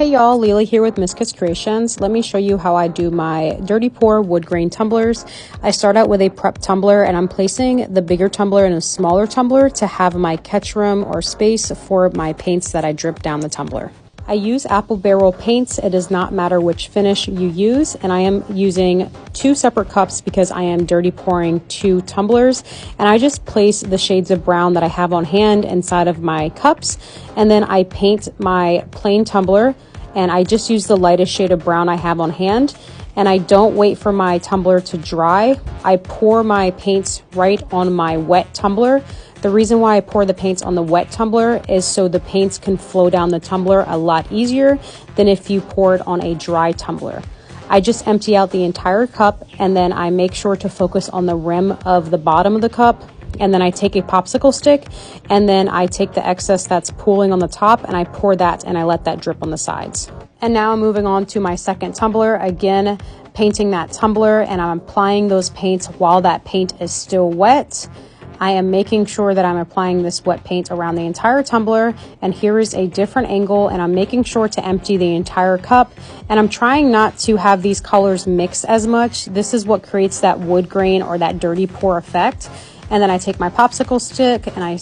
Hey y'all, Leela here with Miss Kiss Creations. Let me show you how I do my dirty pour wood grain tumblers. I start out with a prep tumbler and I'm placing the bigger tumbler in a smaller tumbler to have my catch room or space for my paints that I drip down the tumbler. I use apple barrel paints. It does not matter which finish you use, and I am using 2 separate cups because I am dirty pouring 2 tumblers, and I just place the shades of brown that I have on hand inside of my cups, and then I paint my plain tumbler, and I just use the lightest shade of brown I have on hand, and I don't wait for my tumbler to dry. I pour my paints right on my wet tumbler. The reason why I pour the paints on the wet tumbler is so the paints can flow down the tumbler a lot easier than if you pour it on a dry tumbler. I just empty out the entire cup and then I make sure to focus on the rim of the bottom of the cup. And then I take a popsicle stick and then I take the excess that's pooling on the top and I pour that and I let that drip on the sides. And now I'm moving on to my second tumbler, again painting that tumbler, and I'm applying those paints while that paint is still wet. I am making sure that I'm applying this wet paint around the entire tumbler, and here is a different angle, and I'm making sure to empty the entire cup, and I'm trying not to have these colors mix as much. This is what creates that wood grain or that dirty pour effect. And then I take my popsicle stick and I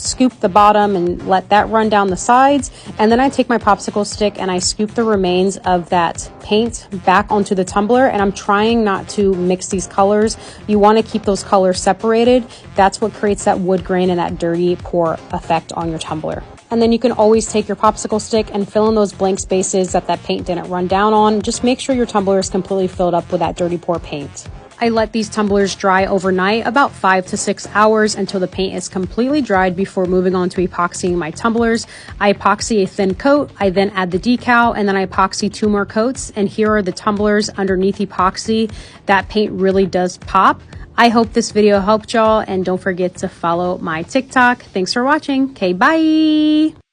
scoop the bottom and let that run down the sides, and then I take my popsicle stick and I scoop the remains of that paint back onto the tumbler, and I'm trying not to mix these colors. You want to keep those colors separated. That's what creates that wood grain and that dirty pour effect on your tumbler. And then you can always take your popsicle stick and fill in those blank spaces that paint didn't run down on. Just make sure your tumbler is completely filled up with that dirty pour paint. I let these tumblers dry overnight, about 5 to 6 hours, until the paint is completely dried before moving on to epoxying my tumblers. I epoxy a thin coat, I then add the decal, and then I epoxy 2 more coats. And here are the tumblers underneath epoxy. That paint really does pop. I hope this video helped y'all, and don't forget to follow my TikTok. Thanks for watching. Okay, bye!